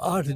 8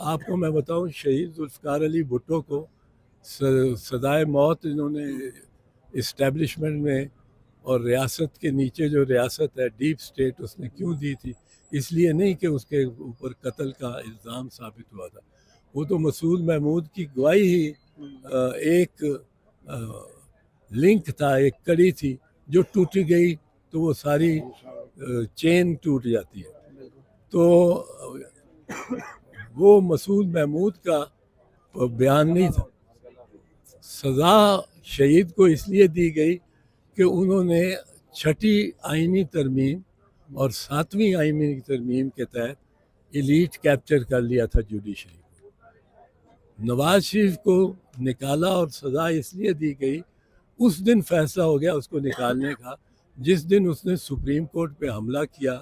آپ کو میں بتاؤں شہید ذوالفقار علی بھٹو کو سزائے موت انہوں نے اسٹیبلشمنٹ میں اور ریاست کے نیچے جو ریاست ہے ڈیپ سٹیٹ اس نے کیوں دی تھی؟ اس لیے نہیں کہ اس کے اوپر قتل کا الزام ثابت ہوا تھا، وہ تو مسعود محمود کی گواہی ہی ایک لنک تھا، ایک کڑی تھی جو ٹوٹ گئی تو وہ ساری چین ٹوٹ جاتی ہے. تو وہ مسعود محمود کا بیان نہیں تھا. سزا شہید کو اس لیے دی گئی کہ انہوں نے چھٹی آئینی ترمیم اور ساتویں آئینی ترمیم کے تحت ایلیٹ کیپچر کر لیا تھا جوڈیشری کو. نواز شریف کو نکالا اور سزا اس لیے دی گئی، اس دن فیصلہ ہو گیا اس کو نکالنے کا جس دن اس نے سپریم کورٹ پہ حملہ کیا،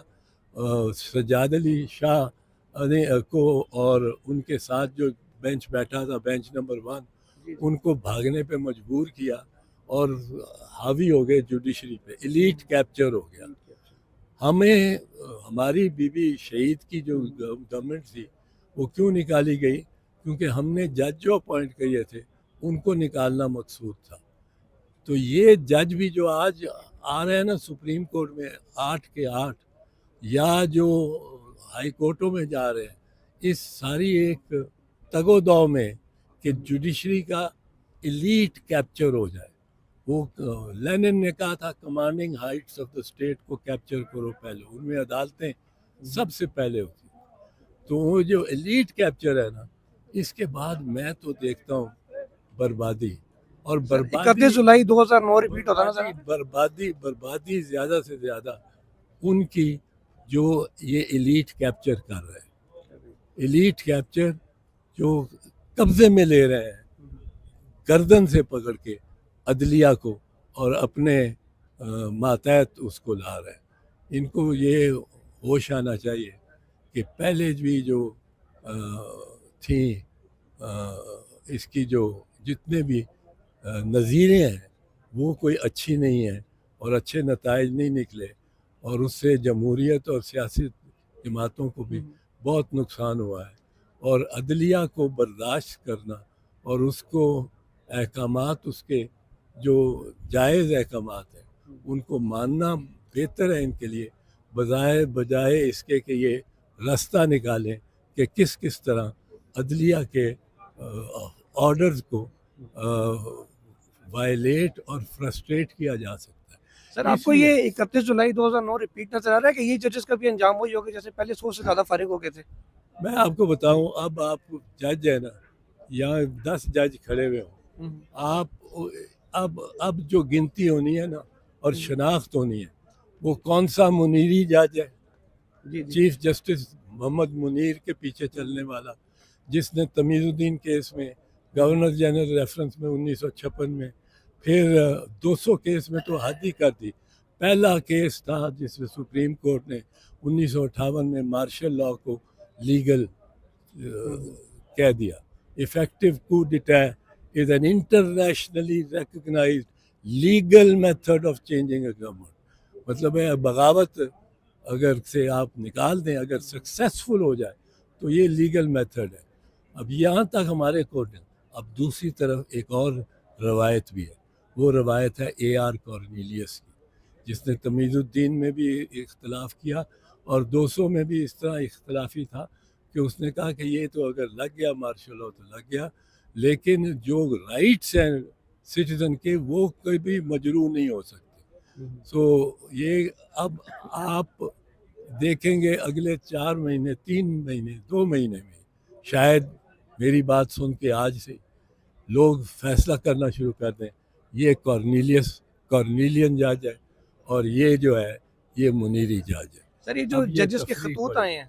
سجاد علی شاہ کو اور ان کے ساتھ جو بینچ بیٹھا تھا بینچ نمبر 1 ان کو بھاگنے پہ مجبور کیا اور حاوی ہو گئے جوڈیشری پہ، ایلیٹ کیپچر ہو گیا. ہمیں ہماری بی بی شہید کی جو گورنمنٹ تھی وہ کیوں نکالی گئی؟ کیونکہ ہم نے جج جو اپوائنٹ کیے تھے ان کو نکالنا مقصود تھا. تو یہ جج بھی جو آج آ رہے ہیں نا سپریم کورٹ میں 8 کے 8 یا جو ہائی کورٹوں میں جا رہے ہیں، اس ساری ایک تگ و دو میں کہ جوڈیشری کا ایلیٹ کیپچر ہو جائے. وہ لینن نے کہا تھا commanding heights of the state کو کیپچر کرو پہلے، ان میں عدالتیں سب سے پہلے ہوتی. تو وہ جو ایلیٹ کیپچر ہے نا، اس کے بعد میں تو دیکھتا ہوں بربادی اور 31 جولائی 2009 ریپیٹ ہوتا نا سر. بربادی زیادہ سے زیادہ ان کی جو یہ ایلیٹ کیپچر کر رہے ہیں، ایلیٹ کیپچر جو قبضے میں لے رہے ہیں گردن سے پکڑ کے عدلیہ کو اور اپنے ماتحت اس کو لا رہے ہیں. ان کو یہ ہوش آنا چاہیے کہ پہلے بھی جو تھیں اس کی جو جتنے بھی نظیریں ہیں وہ کوئی اچھی نہیں ہیں اور اچھے نتائج نہیں نکلے، اور اس سے جمہوریت اور سیاسی جماعتوں کو بھی بہت نقصان ہوا ہے. اور عدلیہ کو برداشت کرنا اور اس کو احکامات اس کے جو جائز احکامات ہیں ان کو ماننا بہتر ہے ان کے لیے، بجائے اس کے کہ یہ راستہ نکالیں کہ کس طرح عدلیہ کے آرڈرز کو وائلیٹ اور فرسٹریٹ کیا جا سکتا ہے. سر آپ کو یہ 31 جولائی 2009 ریپیٹ نظر آ رہا ہے کہ یہ ججز کا بھی انجام وہی ہوگا جیسے پہلے 100 سے زیادہ فارغ ہو گئے تھے؟ میں آپ کو بتاؤں، اب آپ جج ہے نا، یہاں 10 جج کھڑے ہوئے ہوں، آپ اب جو گنتی ہونی ہے نا اور شناخت ہونی ہے وہ کون سا منیری جج ہے، چیف جسٹس محمد منیر کے پیچھے چلنے والا، جس نے تمیز الدین کیس میں گورنر جنرل ریفرنس میں 1956 میں، پھر 200 کیس میں تو حد ہی کر دی. پہلا کیس تھا جس میں سپریم کورٹ نے 1958 میں مارشل لاء کو لیگل کہہ دیا. effective coup d'etat is an internationally recognized legal method of changing a government. مطلب ہے بغاوت اگر سے آپ نکال دیں، اگر سکسیسفل ہو جائے تو یہ لیگل میتھڈ ہے. اب یہاں تک ہمارے کورٹ ہے. اب دوسری طرف ایک اور روایت بھی ہے، وہ روایت ہے اے آر کارنیلیس کی، جس نے تمیز الدین میں بھی اختلاف کیا اور 200 میں بھی اس طرح اختلافی تھا کہ اس نے کہا کہ یہ تو اگر لگ گیا مارشل لاء تو لگ گیا، لیکن جو رائٹس ہیں سٹیزن کے وہ کبھی مجروح نہیں ہو سکتے. سو یہ اب آپ دیکھیں گے اگلے 4 مہینے 3 مہینے 2 مہینے میں شاید میری بات سن کے آج سے لوگ فیصلہ کرنا شروع کر دیں یہ کارنیلین جج ہے اور یہ جو ہے یہ منیری جج ہے. سر یہ جو ججز کے خطوط آئے ہیں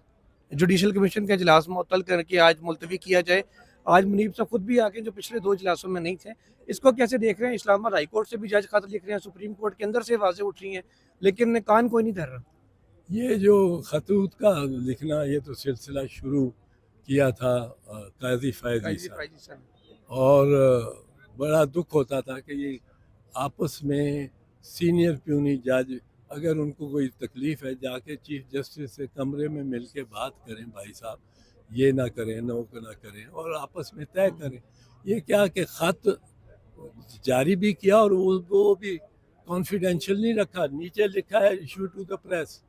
جوڈیشل کمیشن کا اجلاس معطل کر کے آج ملتوی کیا جائے، آج منیب صاحب خود بھی آگے جو پچھلے 2 اجلاسوں میں نہیں تھے، اس کو کیسے دیکھ رہے ہیں؟ اسلام آباد ہائی کورٹ سے بھی جج خط لکھ رہے ہیں، سپریم کورٹ کے اندر سے واضح اٹھ رہی ہیں، لیکن کان کوئی نہیں دھر رہا. یہ جو خطوط کا لکھنا یہ تو سلسلہ شروع کیا تھا قاضی فیضی صاحب، اور بڑا دکھ ہوتا تھا کہ یہ آپس میں سینئر پیونی جج اگر ان کو کوئی تکلیف ہے جا کے چیف جسٹس سے کمرے میں مل کے بات کریں، بھائی صاحب یہ نہ کریں نو نہ کریں اور آپس میں طے کریں. یہ کیا کہ خط جاری بھی کیا اور وہ بھی کانفیڈینشیل نہیں رکھا, نیچے لکھا ہے ایشو ٹو دا پریس,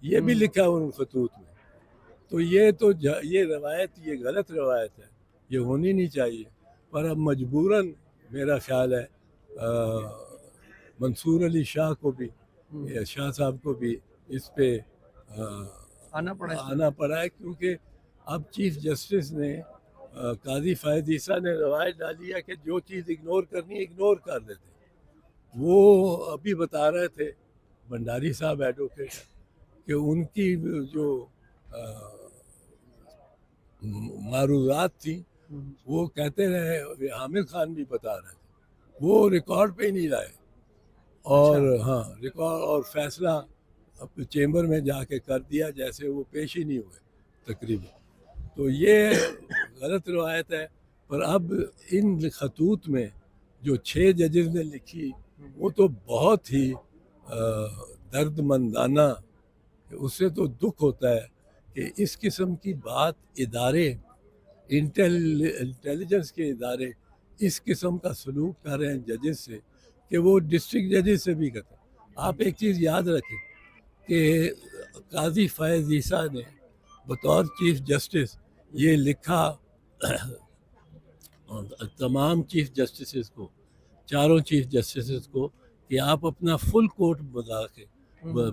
یہ بھی لکھا ہے ان خطوط میں. تو یہ روایت یہ غلط روایت ہے, یہ ہونی نہیں چاہیے. پر اب مجبوراً میرا خیال ہے منصور علی شاہ کو بھی شاہ صاحب کو بھی اس پہ آنا پڑا ہے, کیونکہ اب چیف جسٹس نے قاضی فائز عیسیٰ نے روایت ڈالی ہے کہ جو چیز اگنور کرنی ہے اگنور کر دیتے. وہ ابھی بتا رہے تھے بھنڈاری صاحب ایڈوکیٹ کہ ان کی جو معروضات تھیں وہ کہتے رہے, حامد خان بھی بتا رہے تھے وہ ریکارڈ پہ ہی نہیں لائے. اور ہاں ریکارڈ اور فیصلہ چیمبر میں جا کے کر دیا جیسے وہ پیش ہی نہیں ہوئے تقریباً. تو یہ غلط روایت ہے. پر اب ان خطوط میں جو 6 ججز نے لکھی وہ تو بہت ہی درد مندانہ, اس سے تو دکھ ہوتا ہے کہ اس قسم کی بات ادارے انٹیلیجنس کے ادارے اس قسم کا سلوک کر رہے ہیں ججز سے کہ وہ ڈسٹرکٹ ججز سے بھی کرتے ہیں. آپ ایک چیز یاد رکھیں کہ قاضی فائز عیسیٰ نے بطور چیف جسٹس یہ لکھا تمام چیف جسٹسز کو, چاروں چیف جسٹسز کو, کہ آپ اپنا فل کورٹ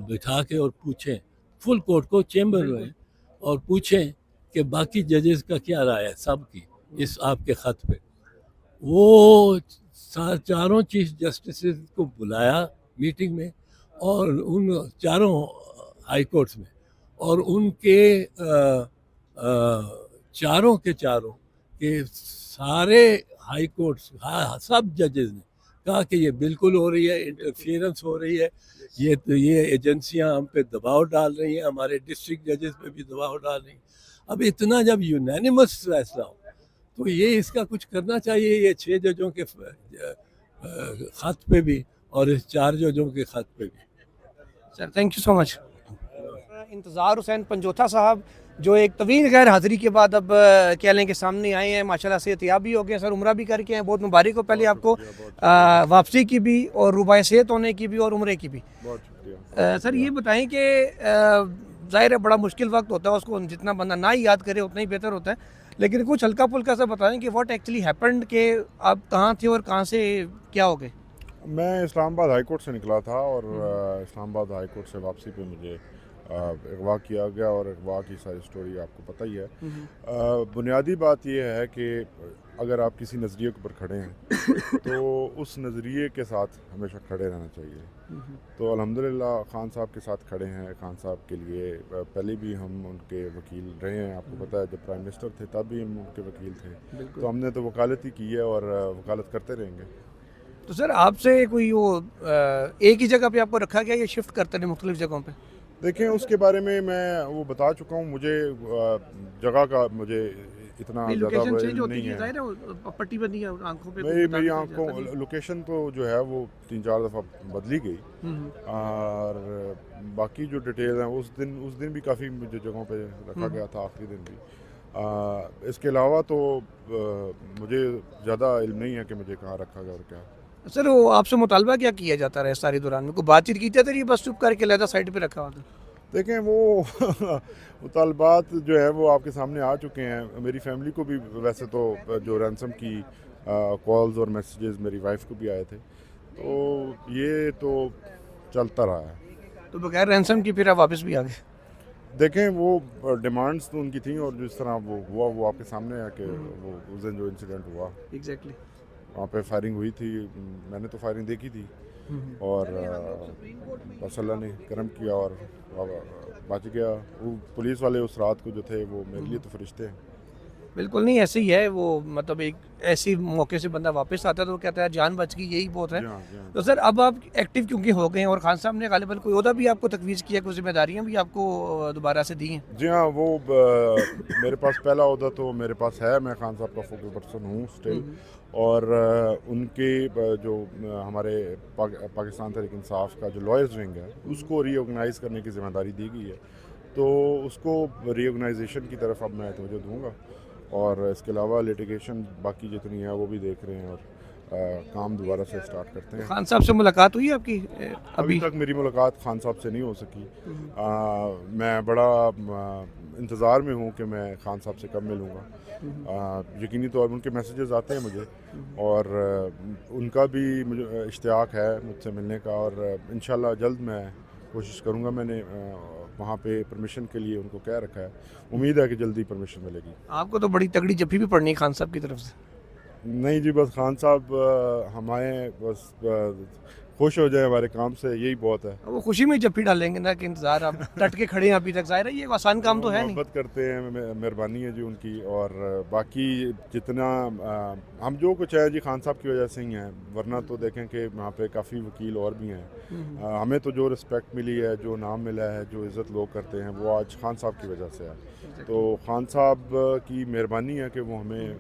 بٹھا کے اور پوچھیں, فل کورٹ کو چیمبر میں, اور پوچھیں کہ باقی ججز کا کیا رائے ہے سب کی اس آپ کے خط پہ. وہ چاروں چیف جسٹسز کو بلایا میٹنگ میں اور ان چاروں ہائی کورٹس میں, اور ان کے چاروں کے سارے ہائی کورٹس سب ججز نے کہا کہ یہ بالکل ہو رہی ہے, انٹرفیئرنس ہو رہی ہے, یہ ایجنسیاں ہم پہ دباؤ ڈال رہی ہیں, ہمارے ڈسٹرکٹ ججز پہ بھی دباؤ ڈال رہی ہیں. اب اتنا جب یونینیمس فیصلہ ہو تو یہ اس کا کچھ کرنا چاہیے, یہ 6 ججوں کے خط پہ بھی اور اس 4 ججوں کے خط پہ بھی. سر تھینک یو سو مچ. انتظار حسین پنجوتھا صاحب جو ایک طویل غیر حاضری کے بعد اب کہہ لیں کہ سامنے آئے ہیں, ماشاءاللہ صحتیاب بھی ہو گئے. سر عمرہ بھی کر کے ہیں, بہت مبارک ہو پہلے آپ کو واپسی کی بھی اور ربائے صحت ہونے کی بھی اور عمرے کی بھی. بہت شکریہ. سر یہ بتائیں کہ ظاہر ہے بڑا مشکل وقت ہوتا ہے, اس کو جتنا بندہ نہ ہی یاد کرے اتنا ہی بہتر ہوتا ہے, لیکن کچھ ہلکا پھلکا سا بتائیں کہ واٹ ایکچولی ہیپنڈ, کہ آپ کہاں تھے اور کہاں سے کیا ہو گئے. میں اسلام آباد ہائی کورٹ سے نکلا تھا اور اسلام آباد ہائی کورٹ سے واپسی پہ مجھے اغوا کیا گیا, اور اغوا کی ساری سٹوری آپ کو پتہ ہی ہے. بنیادی بات یہ ہے کہ اگر آپ کسی نظریے کے اوپر کھڑے ہیں تو اس نظریے کے ساتھ ہمیشہ کھڑے رہنا چاہیے. تو الحمدللہ خان صاحب کے ساتھ کھڑے ہیں. خان صاحب کے لیے پہلے بھی ہم ان کے وکیل رہے ہیں, آپ کو پتہ ہے جب پرائم منسٹر تھے تب بھی ہم ان کے وکیل تھے, تو ہم نے تو وکالت ہی کی ہے اور وکالت کرتے رہیں گے. تو سر آپ سے کوئی وہ ایک ہی جگہ پہ آپ کو رکھا گیا یا شفٹ کرتے ہیں مختلف جگہوں پہ؟ دیکھیں اس کے بارے میں وہ بتا چکا ہوں, مجھے جگہ کا مجھے اتنا زیادہ نہیں ہے. پٹی بندی ہے آنکھوں پہ, میری آنکھوں لوکیشن تو جو ہے وہ 3-4 دفعہ بدلی گئی, اور باقی جو ڈیٹیل ہیں اس دن بھی کافی مجھے جگہوں پہ رکھا گیا تھا, آخری دن بھی. اس کے علاوہ تو مجھے زیادہ علم نہیں ہے کہ مجھے کہاں رکھا گیا اور کیا. سر وہ آپ سے مطالبہ کیا کیا جاتا رہا ساری دوران میں, کوئی بات چیت کی جاتی رہی, بس چپ کر کے لہذا سائڈ پہ رکھا ہوا تھا؟ دیکھیں وہ مطالبات جو ہے وہ آپ کے سامنے آ چکے ہیں. میری فیملی کو بھی ویسے تو جو رینسم کی کالز اور میسیجز میری وائف کو بھی آئے تھے, تو یہ تو چلتا رہا ہے. تو بغیر رینسم کی پھر آپ واپس بھی آ گئے؟ دیکھیں وہ ڈیمانڈز تو ان کی تھیں, اور جس طرح وہ ہوا وہ آپ کے سامنے ہے کہ وہ اس دن جو انسیڈنٹ ہوا ایگزیکٹلی وہاں پہ فائرنگ ہوئی تھی. میں نے تو فائرنگ دیکھی تھی, اور بس اللہ نے کرم کیا اور بچ گیا. وہ پولیس والے اس رات کو جو تھے وہ میرے لیے تو فرشتے ہیں. بالکل نہیں, ایسے ہی ہے وہ, مطلب ایک ایسی موقع سے بندہ واپس آتا ہے تو وہ کہتا ہے جان بچ گئی, یہی بہت ہے. تو سر اب آپ ایکٹیو کیونکہ ہو گئے ہیں, اور خان صاحب نے غالباً کوئی عہدہ بھی آپ کو تجویز کیا, کوئی ذمہ داریاں بھی آپ کو دوبارہ سے دی ہیں؟ جی ہاں, وہ میرے پاس پہلا عہدہ تو میرے پاس ہے, میں خان صاحب کا فوکل پرسن ہوں اسٹل, اور ان کے جو ہمارے پاکستان تحریک انصاف کا جو لائرز ونگ ہے اس کو ری آرگنائز کرنے کی ذمہ داری دی گئی ہے. تو اس کو ری آرگنائزیشن کی طرف اب میں توجہ دوں گا، اور اس کے علاوہ لیٹیگیشن باقی جتنی ہے وہ بھی دیکھ رہے ہیں، اور کام دوبارہ سے اسٹارٹ کرتے ہیں۔ خان صاحب سے ملاقات ہوئی آپ کی ابھی تک میری ملاقات خان صاحب سے نہیں ہو سکی، میں بڑا انتظار میں ہوں کہ میں خان صاحب سے کب ملوں گا۔ یقینی طور پر ان کے میسیجز آتے ہیں مجھے، اور ان کا بھی مجھے اشتیاق ہے مجھ سے ملنے کا، اور انشاءاللہ جلد میں کوشش کروں گا۔ میں نے وہاں پہ پرمیشن کے لیے ان کو کہہ رکھا ہے، امید ہے کہ جلدی پرمیشن ملے گی۔ آپ کو تو بڑی تگڑی جفی بھی پڑنی ہے خان صاحب کی طرف سے۔ نہیں جی، بس خان صاحب ہمارے بس خوش ہو جائیں ہمارے کام سے، یہی بہت ہے۔ وہ خوشی میں جفی ڈالیں گے نا کہ انتظار آپ ڈٹ کے کھڑے ہیں ابھی تک، ظاہر ہے یہ آسان کام تو ہے نہیں۔ محبت کرتے ہیں، مہربانی ہے جی ان کی، اور باقی جتنا ہم جو کچھ ہے جی خان صاحب کی وجہ سے ہی ہیں، ورنہ تو دیکھیں کہ وہاں پہ کافی وکیل اور بھی ہیں۔ ہمیں تو جو رسپیکٹ ملی ہے، جو نام ملا ہے، جو عزت لوگ کرتے ہیں، وہ آج خان صاحب کی وجہ سے ہے۔ تو خان صاحب کی مہربانی ہے کہ وہ ہمیں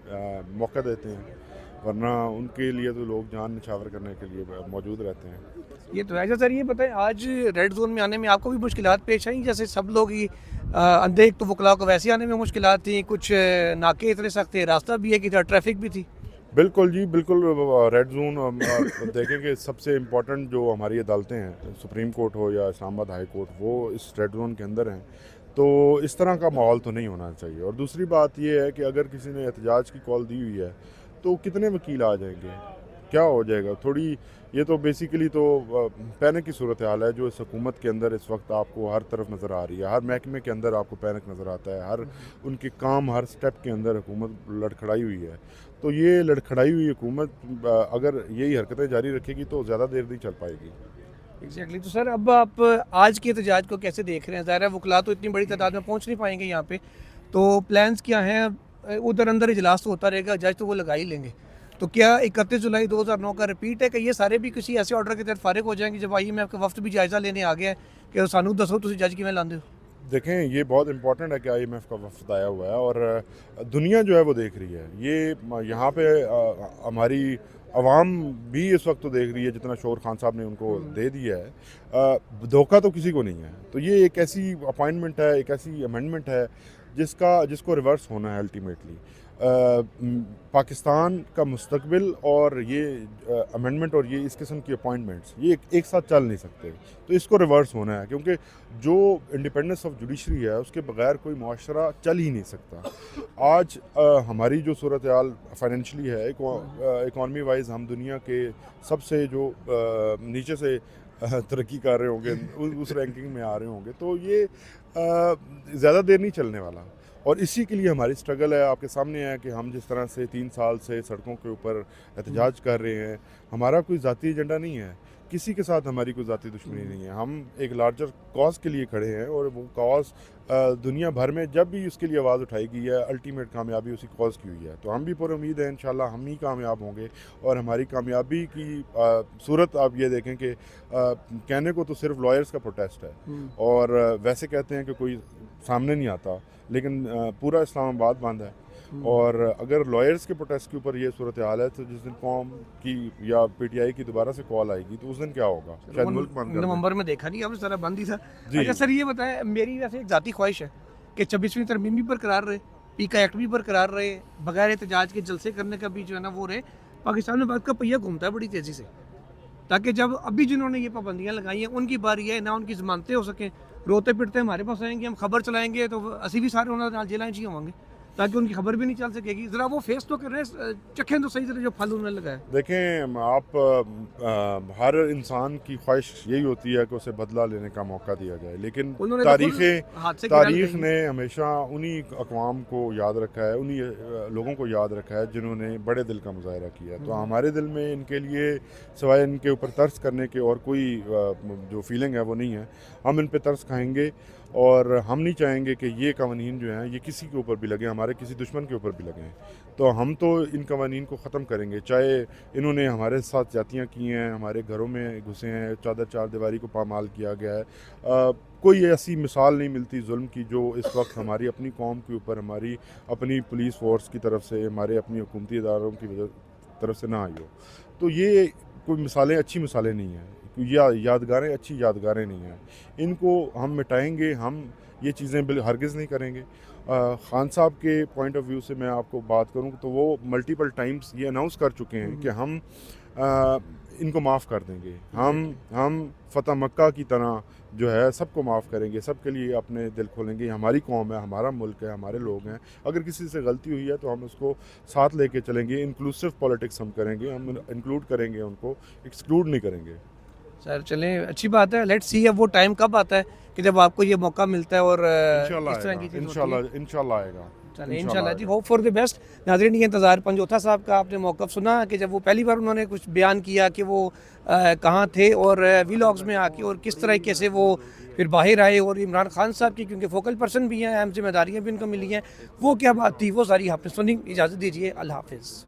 موقع دیتے ہیں، ورنہ ان کے لیے تو لوگ جان نچھاور کرنے کے لیے موجود رہتے ہیں۔ یہ تو ہے۔ سر یہ بتائیں، آج ریڈ زون میں آنے میں آپ کو بھی مشکلات پیش آئیں؟ جیسے سب لوگ ہی اندھے ایک تو وکلاء کو ویسے آنے میں مشکلات تھیں، کچھ ناکے اتنے سخت تھے، راستہ بھی ہے کہ ٹریفک بھی تھی۔ بالکل جی، بالکل۔ ریڈ زون دیکھیں کہ سب سے امپورٹنٹ جو ہماری عدالتیں ہیں، سپریم کورٹ ہو یا اسلام آباد ہائی کورٹ، وہ اس ریڈ زون کے اندر ہیں، تو اس طرح کا ماحول تو نہیں ہونا چاہیے۔ اور دوسری بات یہ ہے کہ اگر کسی نے احتجاج کی کال دی ہوئی ہے تو کتنے وکیل آ جائیں گے، کیا ہو جائے گا؟ تھوڑی یہ تو بیسیکلی تو پینک کی صورتحال ہے جو اس حکومت کے اندر اس وقت آپ کو ہر طرف نظر آ رہی ہے، ہر محکمے کے اندر آپ کو پینک نظر آتا ہے، ہر ان کے کام، ہر سٹیپ کے اندر حکومت لڑکھڑائی ہوئی ہے۔ تو یہ لڑکھڑائی ہوئی حکومت اگر یہی حرکتیں جاری رکھے گی تو زیادہ دیر نہیں چل پائے گی۔ ایگزیکٹلی۔ تو سر اب آپ آج کے احتجاج کو کیسے دیکھ رہے ہیں؟ ظاہر ہے وکلاء تو اتنی بڑی تعداد میں پہنچ نہیں پائیں گے یہاں پہ، تو پلانس کیا ہیں؟ ادھر اندر اجلاس تو ہوتا رہے گا، جج تو وہ لگا ہی لیں گے، تو کیا 31 جولائی 2009 کا رپیٹ ہے کہ یہ سارے بھی کسی ایسے آرڈر کے تحت فارغ ہو جائیں گے جب IMF کا وفد بھی جائزہ لینے آ گیا ہے کہ سانو دسو تسی جج کیویں لاندے ہو؟ دیکھیں یہ بہت امپورٹنٹ ہے کہ IMF کا وفد آیا ہوا ہے، اور دنیا جو ہے وہ دیکھ رہی ہے، یہ یہاں پہ ہماری عوام بھی اس وقت تو دیکھ رہی ہے، جتنا شور خان صاحب نے ان کو دے دیا ہے، دھوکہ تو کسی کو نہیں ہے۔ تو یہ ایک ایسی اپائنٹمنٹ ہے، ایک ایسی امینڈمنٹ ہے جس کو ریورس ہونا ہے الٹیمیٹلی۔ پاکستان کا مستقبل اور یہ امینڈمنٹ اور یہ اس قسم کی اپوائنٹمنٹس یہ ایک ساتھ چل نہیں سکتے، تو اس کو ریورس ہونا ہے، کیونکہ جو انڈیپینڈنس آف جوڈیشری ہے اس کے بغیر کوئی معاشرہ چل ہی نہیں سکتا۔ آج ہماری جو صورتحال فائنینشلی ہے، اکانومی وائز ہم دنیا کے سب سے جو نیچے سے ترقی کر رہے ہوں گے، اس رینکنگ میں آ رہے ہوں گے، تو یہ زیادہ دیر نہیں چلنے والا، اور اسی کے لیے ہماری سٹرگل ہے۔ آپ کے سامنے ہے کہ ہم جس طرح سے 3 سال سے سڑکوں کے اوپر احتجاج کر رہے ہیں، ہمارا کوئی ذاتی ایجنڈا نہیں ہے، کسی کے ساتھ ہماری کوئی ذاتی دشمنی نہیں ہے، ہم ایک لارجر کاز کے لیے کھڑے ہیں، اور وہ کاز دنیا بھر میں جب بھی اس کے لیے آواز اٹھائی گئی ہے، الٹیمیٹ کامیابی اسی کاز کی ہوئی ہے۔ تو ہم بھی پورے امید ہیں انشاءاللہ ہم ہی کامیاب ہوں گے، اور ہماری کامیابی کی صورت آپ یہ دیکھیں کہ کہنے کو تو صرف لائرز کا پروٹیسٹ ہے، اور ویسے کہتے ہیں کہ کوئی سامنے نہیں آتا، لیکن پورا اسلام آباد بند ہے، اور اگر لائرز کے پروٹیسٹ کے اوپر یہ صورتحال ہے تو جس دن قوم کی یا PTI کی دوبارہ سے کال آئے گی تو اس دن کیا ہوگا؟ شاید ملک بند کر دیں۔ نومبر میں دیکھا نہیں، اب سارا بند ہی تھا۔ جی۔ اچھا سر یہ بتائیں، میری ویسے ایک ذاتی خواہش ہے کہ 26ویں ترمیم بھی برقرار رہے، پیکا ایکٹ بھی برقرار رہے، بغیر احتجاج کے جلسے کرنے کا بھی جو ہے نا وہ رہے، پاکستان میں بات کا پہیہ گھومتا ہے بڑی تیزی سے، تاکہ جب ابھی جنہوں نے یہ پابندیاں لگائی ہیں ان کی باری ہے، نہ ان کی ضمانتیں ہو سکیں، روتے پٹتے ہمارے پاس آئیں گے، ہم خبر چلائیں گے تو اسی بھی سارے انہوں نے جیلائیں چاہیے ہوں گے، تاکہ ان کی خبر بھی نہیں چل سکے گی۔ ذرا وہ فیس تو کر رہے ہیں، چکھیں تو صحیح طرح جو پھل انہوں نے لگایا۔ دیکھیں آپ، ہر انسان کی خواہش یہی ہوتی ہے کہ اسے بدلہ لینے کا موقع دیا جائے، لیکن تاریخ نے ہمیشہ انہی اقوام کو یاد رکھا ہے، انہی لوگوں کو یاد رکھا ہے جنہوں نے بڑے دل کا مظاہرہ کیا، تو ہمارے دل میں ان کے لیے سوائے ان کے اوپر ترس کرنے کے اور کوئی جو فیلنگ ہے وہ نہیں ہے۔ ہم ان پہ ترس کھائیں گے، اور ہم نہیں چاہیں گے کہ یہ قوانین جو ہیں یہ کسی کے اوپر بھی لگیں، ہمارے کسی دشمن کے اوپر بھی لگیں، تو ہم تو ان قوانین کو ختم کریں گے، چاہے انہوں نے ہمارے ساتھ زیادتیاں کی ہیں، ہمارے گھروں میں گھسے ہیں، چار دیواری کو پامال کیا گیا ہے، کوئی ایسی مثال نہیں ملتی ظلم کی جو اس وقت ہماری اپنی قوم کے اوپر، ہماری اپنی پولیس فورس کی طرف سے، ہمارے اپنی حکومتی اداروں کی طرف سے نہ آئی ہو۔ تو یہ کوئی مثالیں، اچھی مثالیں نہیں ہیں یادگاریں اچھی یادگاریں نہیں ہیں، ان کو ہم مٹائیں گے، ہم یہ چیزیں ہرگز نہیں کریں گے۔ خان صاحب کے پوائنٹ آف ویو سے میں آپ کو بات کروں تو وہ ملٹیپل ٹائمز یہ اناؤنس کر چکے ہیں کہ ہم ان کو معاف کر دیں گے، ہم فتح مکہ کی طرح جو ہے سب کو معاف کریں گے، سب کے لیے اپنے دل کھولیں گے، یہ ہماری قوم ہے، ہمارا ملک ہے، ہمارے لوگ ہیں، اگر کسی سے غلطی ہوئی ہے تو ہم اس کو ساتھ لے کے چلیں گے، انکلوسیو پولیٹکس ہم کریں گے، ہم انکلوڈ کریں گے، ان کو ایکسکلوڈ نہیں کریں گے۔ سر چلیں اچھی بات ہے، لیٹ سی اب وہ ٹائم کب آتا ہے کہ جب آپ کو یہ موقع ملتا ہے اور اس طرح کی چیز ہوتی ہے۔ انشاءاللہ آئے گا، چلیں انشاءاللہ جی، ہوپ فار دی بیسٹ۔ ناظرین یہ انتظار پنجوتھا صاحب کا آپ نے موقف سنا کہ جب وہ پہلی بار انہوں نے کچھ بیان کیا کہ وہ کہاں تھے اور ویلاگز میں آ کے اور کس طریقے سے وہ پھر باہر آئے، اور عمران خان صاحب کی کیونکہ فوکل پرسن بھی ہیں، اہم ذمہ داریاں بھی ان کو ملی ہیں، وہ کیا بات تھی وہ ساری آپ نے سنی۔ اجازت دیجیے، اللہ حافظ۔